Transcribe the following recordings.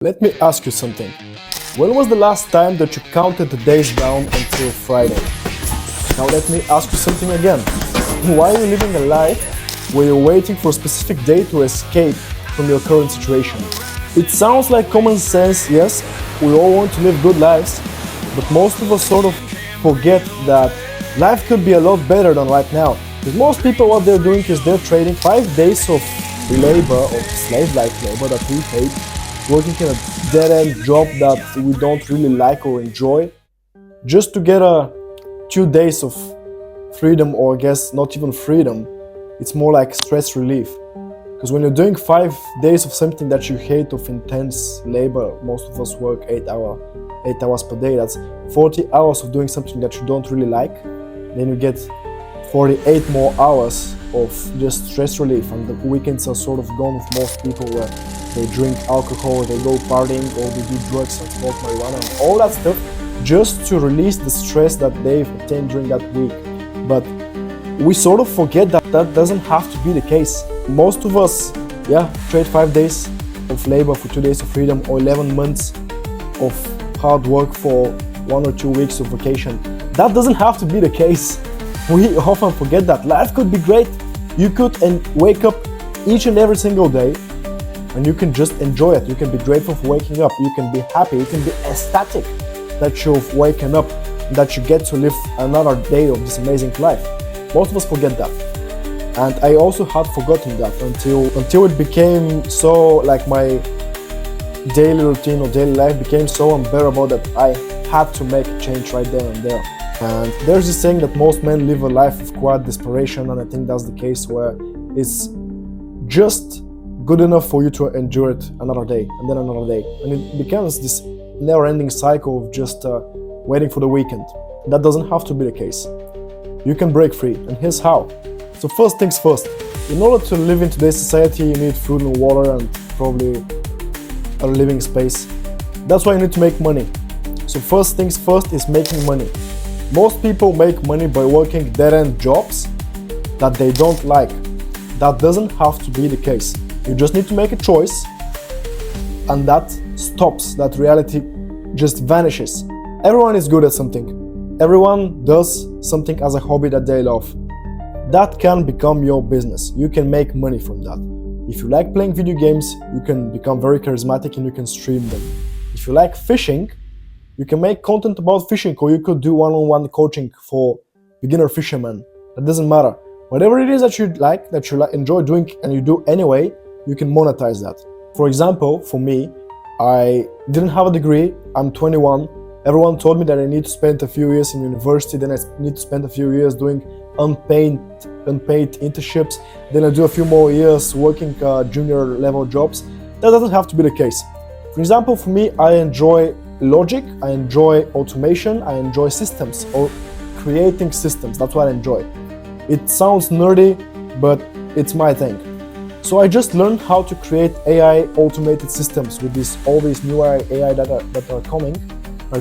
Let me ask you something. When was the last time that you counted the days down until Friday? Now let me ask you something again. Why are you living a life where you're waiting for a specific day to escape from your current situation? It sounds like common sense, yes, we all want to live good lives, but most of us sort of forget that life could be a lot better than right now. Because most people, what they're doing is they're trading 5 days of labor, or slave-like labor that we hate, working in a dead-end job that we don't really like or enjoy, just to get 2 days of freedom, or I guess not even freedom, it's more like stress relief. Because when you're doing 5 days of something that you hate, of intense labor, most of us work 8 hours per day, that's 40 hours of doing something that you don't really like, then you get 48 more hours of just stress relief, and the weekends are sort of gone with most people, where they drink alcohol, they go partying, or they do drugs and smoke marijuana and all that stuff, just to release the stress that they've attained during that week. But we sort of forget that that doesn't have to be the case. Most of us, trade 5 days of labor for 2 days of freedom, or 11 months of hard work for 1 or 2 weeks of vacation. That doesn't have to be the case. We often forget that life could be great. You could wake up each and every single day, and you can just enjoy it. You can be grateful for waking up. You can be happy. You can be ecstatic that you've waken up, that you get to live another day of this amazing life. Most of us forget that. And I also had forgotten that until it became so, like, my daily routine or daily life became so unbearable that I had to make a change right then and there. And there's this saying that most men live a life of quiet desperation, and I think that's the case, where it's just good enough for you to endure it another day and then another day. And it becomes this never-ending cycle of just waiting for the weekend. That doesn't have to be the case. You can break free, and here's how. So first things first, in order to live in today's society, you need food and water and probably a living space. That's why you need to make money. So first things first is making money. Most people make money by working dead-end jobs that they don't like. That doesn't have to be the case. You just need to make a choice, and that stops. That reality just vanishes. Everyone is good at something. Everyone does something as a hobby that they love. That can become your business. You can make money from that. If you like playing video games, you can become very charismatic and you can stream them. If you like fishing, you can make content about fishing, or you could do one-on-one coaching for beginner fishermen. That doesn't matter. Whatever it is that you like, enjoy doing, and you do anyway, you can monetize that. For example, for me, I didn't have a degree. I'm 21. Everyone told me that I need to spend a few years in university, then I need to spend a few years doing unpaid internships, then I do a few more years working junior level jobs. That doesn't have to be the case. For example, for me, I enjoy logic, I enjoy automation, I enjoy systems, or creating systems. That's what I enjoy. It sounds nerdy, but it's my thing. So I just learned how to create AI automated systems with all these new AI that are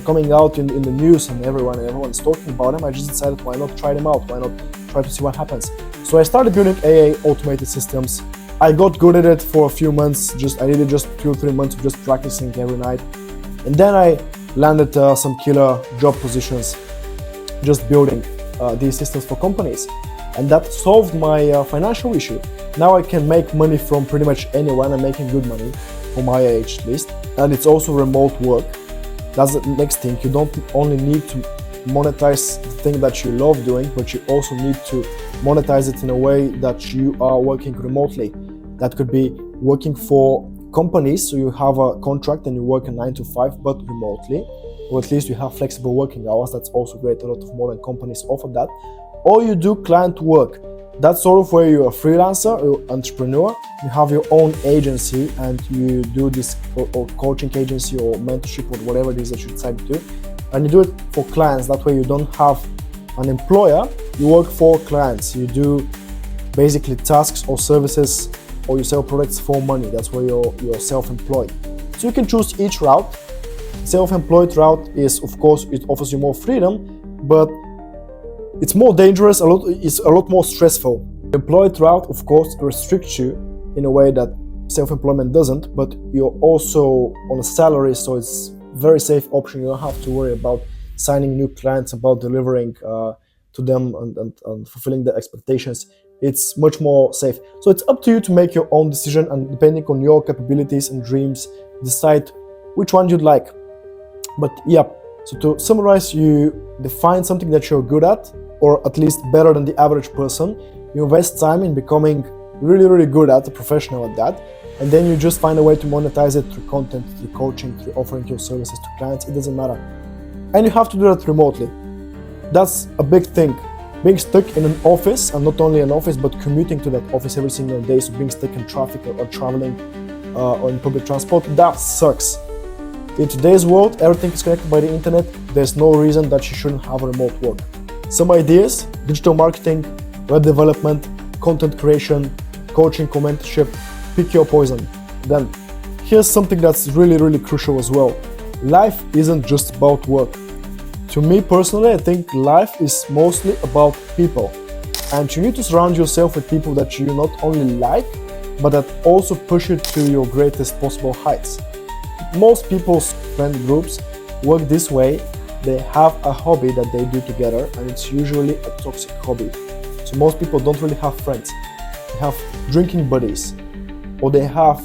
coming out in the news, and everyone's talking about them. I just decided, why not try them out? Why not try to see what happens? So I started building AI automated systems. I got good at it for a few months. I did it just 2 or 3 months of just practicing every night. And then I landed some killer job positions just building these systems for companies. And that solved my financial issue. Now I can make money from pretty much anyone. I'm making good money, for my age at least. And it's also remote work. That's the next thing. You don't only need to monetize the thing that you love doing, but you also need to monetize it in a way that you are working remotely. That could be working for companies, so you have a contract and you work a 9 to 5, but remotely, or at least you have flexible working hours. That's also great. A lot of modern companies offer that. Or you do client work. That's sort of where you're a freelancer or entrepreneur. You have your own agency and you do this, or coaching agency or mentorship or whatever it is that you decide to do. And you do it for clients. That way you don't have an employer. You work for clients. You do basically tasks or services, or you sell products for money. That's where you're self-employed. So you can choose each route. Self-employed route is, of course, it offers you more freedom, but it's more dangerous, it's a lot more stressful. The employed route, of course, restricts you in a way that self-employment doesn't, but you're also on a salary, so it's very safe option. You don't have to worry about signing new clients, about delivering to them and fulfilling their expectations. It's much more safe. So it's up to you to make your own decision, and depending on your capabilities and dreams, decide which one you'd like. But yeah, so to summarize, you define something that you're good at, or at least better than the average person. You invest time in becoming really good at, a professional at that, and then you just find a way to monetize it through content, through coaching, through offering your services to clients. It doesn't matter. And you have to do that remotely. That's a big thing. Being stuck in an office, and not only an office, but commuting to that office every single day, so being stuck in traffic or traveling or in public transport, that sucks. In today's world, everything is connected by the internet. There's no reason that you shouldn't have remote work. Some ideas: digital marketing, web development, content creation, coaching, mentorship. Pick your poison. Then, here's something that's really crucial as well. Life isn't just about work. To me personally, I think life is mostly about people. And you need to surround yourself with people that you not only like, but that also push you to your greatest possible heights. Most people's friend groups work this way. They have a hobby that they do together, and it's usually a toxic hobby. So most people don't really have friends. They have drinking buddies, or they have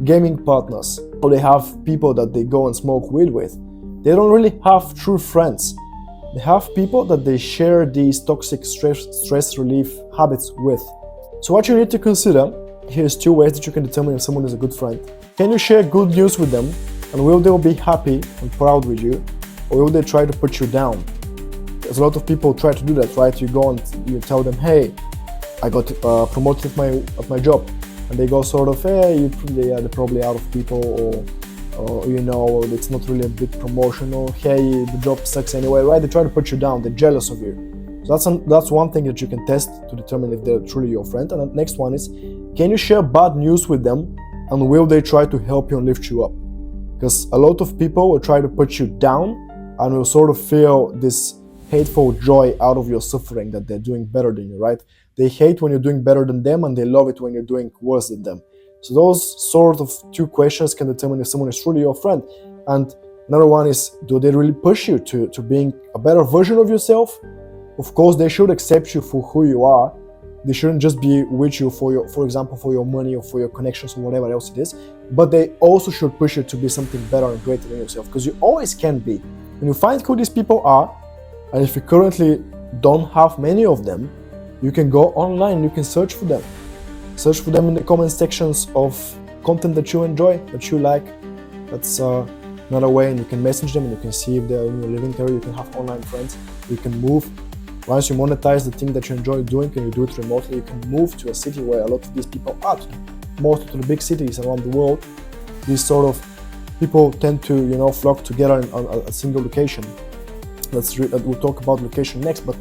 gaming partners, or they have people that they go and smoke weed with. They don't really have true friends. They have people that they share these toxic stress relief habits with. So what you need to consider, here's 2 ways that you can determine if someone is a good friend. Can you share good news with them, and will they be happy and proud with you, or will they try to put you down? There's a lot of people try to do that, right? You go and you tell them, hey, I got promoted at my job, and they go sort of, hey, they're probably out of people, or you know, it's not really a big promotion, or hey, the job sucks anyway, right? They try to put you down, they're jealous of you. So that's one thing that you can test to determine if they're truly your friend. And the next one is, can you share bad news with them, and will they try to help you and lift you up? Because a lot of people will try to put you down and will sort of feel this hateful joy out of your suffering, that they're doing better than you, right? They hate when you're doing better than them, and they love it when you're doing worse than them. So those sort of 2 questions can determine if someone is truly your friend. And another one is, do they really push you to being a better version of yourself? Of course, they should accept you for who you are. They shouldn't just be with you for example, for your money or for your connections or whatever else it is. But they also should push you to be something better and greater than yourself, because you always can be. When you find who these people are, and if you currently don't have many of them, you can go online, you can search for them. Search for them in the comment sections of content that you enjoy, that you like. That's another way, and you can message them and you can see if they're in your living area. You can have online friends. You can move. Once you monetize the thing that you enjoy doing and you do it remotely, you can move to a city where a lot of these people are, mostly to the big cities around the world. These sort of people tend to, you know, flock together on a single location. We'll talk about location next, but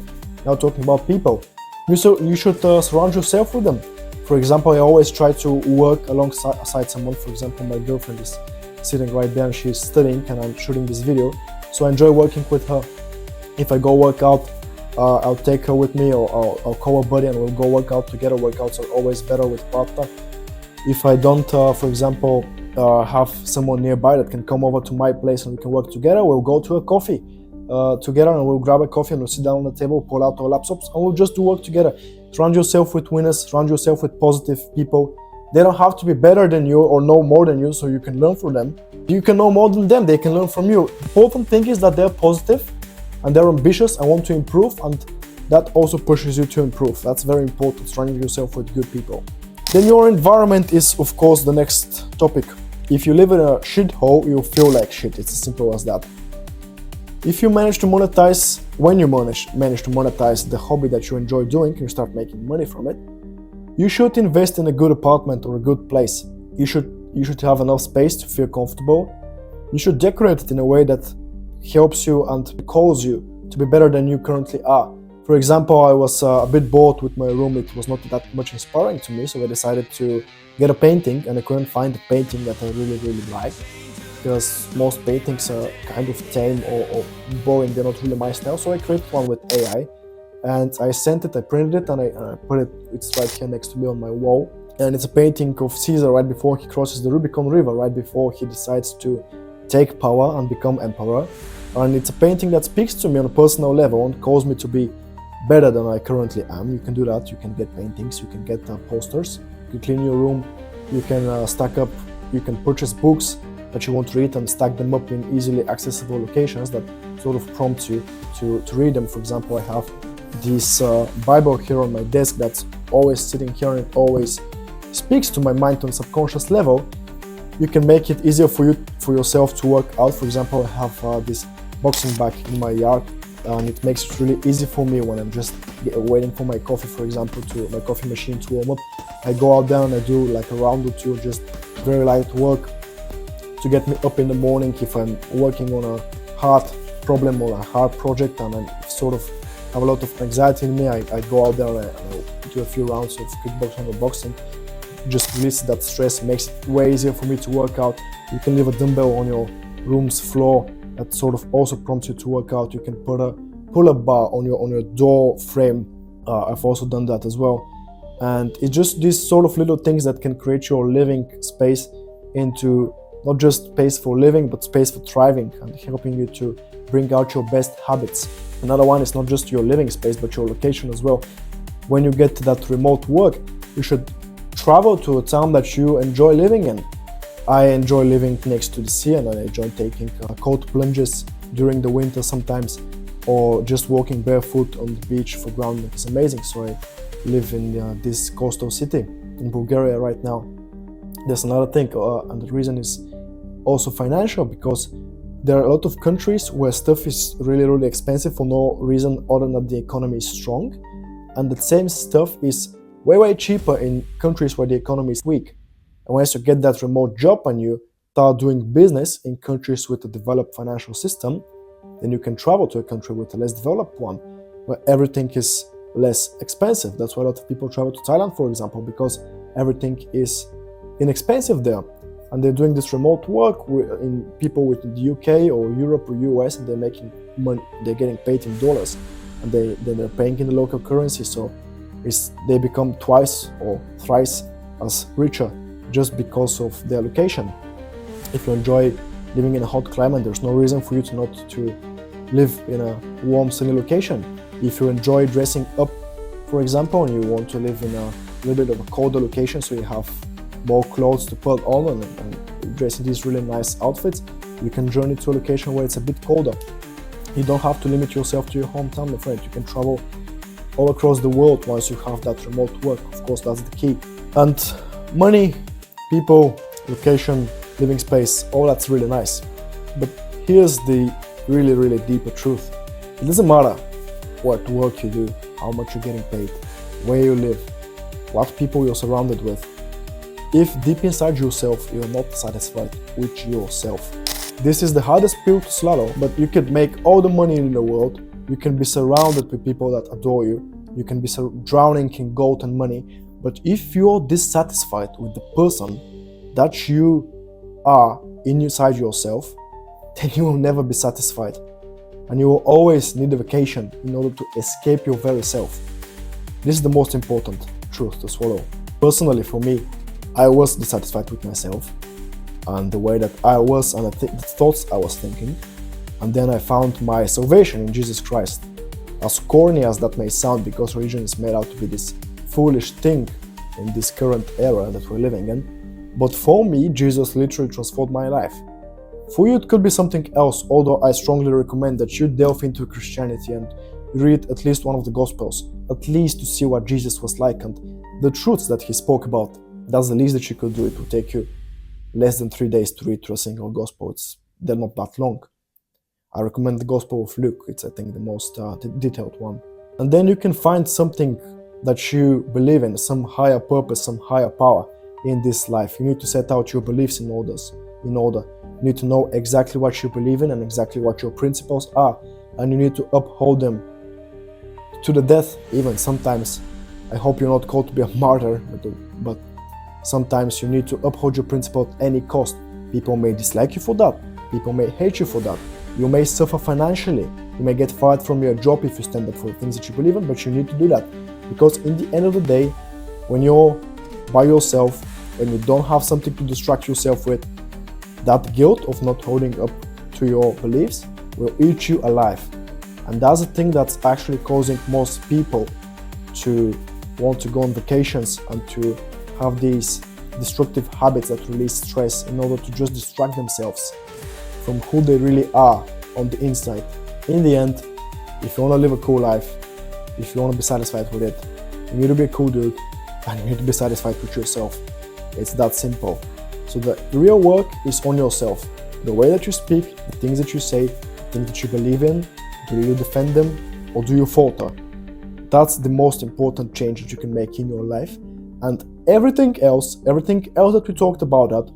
now talking about people. You should surround yourself with them. For example, I always try to work alongside someone. For example, my girlfriend is sitting right there and she's studying and I'm shooting this video. So I enjoy working with her. If I go work out, I'll take her with me, or I'll call a buddy and we'll go work out together. Workouts are always better with partner. If I don't, for example, have someone nearby that can come over to my place and we can work together, we'll go to a coffee together and we'll grab a coffee and we'll sit down on the table, pull out our laptops, and we'll just do work together. Surround yourself with winners, surround yourself with positive people. They don't have to be better than you or know more than you, so you can learn from them. You can know more than them, they can learn from you. The important thing is that they're positive and they're ambitious and want to improve, and that also pushes you to improve. That's very important, surrounding yourself with good people. Then your environment is, of course, the next topic. If you live in a shithole, you'll feel like shit. It's as simple as that. If you manage to monetize, when you manage to monetize the hobby that you enjoy doing and you start making money from it, you should invest in a good apartment or a good place. You should have enough space to feel comfortable. You should decorate it in a way that helps you and calls you to be better than you currently are. For example, I was a bit bored with my room. It was not that much inspiring to me, so I decided to get a painting, and I couldn't find a painting that I really like, because most paintings are kind of tame or boring. They're not really my style. So I created one with AI, and I sent it, I printed it, and I put it, it's right here next to me on my wall. And it's a painting of Caesar right before he crosses the Rubicon River, right before he decides to take power and become emperor. And it's a painting that speaks to me on a personal level and calls me to be better than I currently am. You can do that. You can get paintings, you can get posters, you can clean your room, you can stack up, you can purchase books that you want to read and stack them up in easily accessible locations that sort of prompt you to read them. For example, I have this Bible here on my desk that's always sitting here, and it always speaks to my mind on a subconscious level. You can make it easier for yourself to work out. For example, I have this boxing bag in my yard, and it makes it really easy for me when I'm just waiting for my coffee, for example, to my coffee machine to warm up. I go out there and I do like a round or two, just very light work to get me up in the morning. If I'm working on a hard problem or a hard project and I sort of have a lot of anxiety in me, I go out there and I do a few rounds of kickboxing or boxing. Just release that stress, makes it way easier for me to work out. You can leave a dumbbell on your room's floor that sort of also prompts you to work out. You can put a pull-up bar on your door frame. I've also done that as well. And it's just these sort of little things that can create your living space into not just space for living, but space for thriving and helping you to bring out your best habits. Another one is not just your living space, but your location as well. When you get to that remote work, you should travel to a town that you enjoy living in. I enjoy living next to the sea, and I enjoy taking cold plunges during the winter sometimes, or just walking barefoot on the beach for grounding. It's amazing. So I live in this coastal city in Bulgaria right now. There's another thing, and the reason is also financial, because there are a lot of countries where stuff is really, really expensive for no reason other than that the economy is strong, and the same stuff is way cheaper in countries where the economy is weak. And once you get that remote job and you start doing business in countries with a developed financial system, then you can travel to a country with a less developed one, where everything is less expensive. That's why a lot of people travel to Thailand, for example, because everything is inexpensive there. And they're doing this remote work in people with the UK or Europe or US, and they're making money, they're getting paid in dollars, and they're paying in the local currency. So they become twice or thrice as richer just because of their location. If you enjoy living in a hot climate, there's no reason for you to not to live in a warm, sunny location. If you enjoy dressing up, for example, and you want to live in a little bit of a colder location, so you have more clothes to put on and dress in these really nice outfits, you can journey to a location where it's a bit colder. You don't have to limit yourself to your hometown, my friend. You can travel all across the world once you have that remote work. Of course, that's the key. And money, people, location, living space, all that's really nice. But here's the really, really deeper truth. It doesn't matter what work you do, how much you're getting paid, where you live, what people you're surrounded with. If deep inside yourself, you're not satisfied with yourself. This is the hardest pill to swallow, but you can make all the money in the world. You can be surrounded with people that adore you. You can be drowning in gold and money. But if you're dissatisfied with the person that you are inside yourself, then you will never be satisfied. And you will always need a vacation in order to escape your very self. This is the most important truth to swallow. Personally, for me, I was dissatisfied with myself and the way that I was and the thoughts I was thinking. And then I found my salvation in Jesus Christ. As corny as that may sound, because religion is made out to be this foolish thing in this current era that we're living in. But for me, Jesus literally transformed my life. For you, it could be something else, although I strongly recommend that you delve into Christianity and read at least one of the Gospels, at least to see what Jesus was like and the truths that he spoke about. That's the least that you could do. It will take you less than 3 days to read through a single Gospel. They're not that long. I recommend the Gospel of Luke. It's, I think, the most detailed one. And then you can find something that you believe in, some higher purpose, some higher power in this life. You need to set out your beliefs in order. You need to know exactly what you believe in and exactly what your principles are. And you need to uphold them to the death, even sometimes. I hope you're not called to be a martyr, but sometimes you need to uphold your principle at any cost. People may dislike you for that. People may hate you for that. You may suffer financially. You may get fired from your job if you stand up for the things that you believe in, but you need to do that. Because in the end of the day, when you're by yourself, when you don't have something to distract yourself with, that guilt of not holding up to your beliefs will eat you alive. And that's the thing that's actually causing most people to want to go on vacations and to have these destructive habits that release stress in order to just distract themselves from who they really are on the inside. In the end, if you want to live a cool life, if you want to be satisfied with it, you need to be a cool dude and you need to be satisfied with yourself. It's that simple. So the real work is on yourself. The way that you speak, the things that you say, the things that you believe in, do you defend them or do you falter? That's the most important change that you can make in your life. And everything else that we talked about, that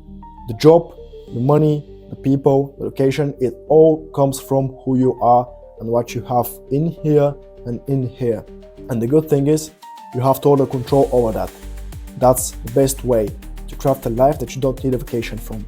the job, the money, the people, the location, it all comes from who you are and what you have in here and in here. And the good thing is, you have total control over that. That's the best way to craft a life that you don't need a vacation from.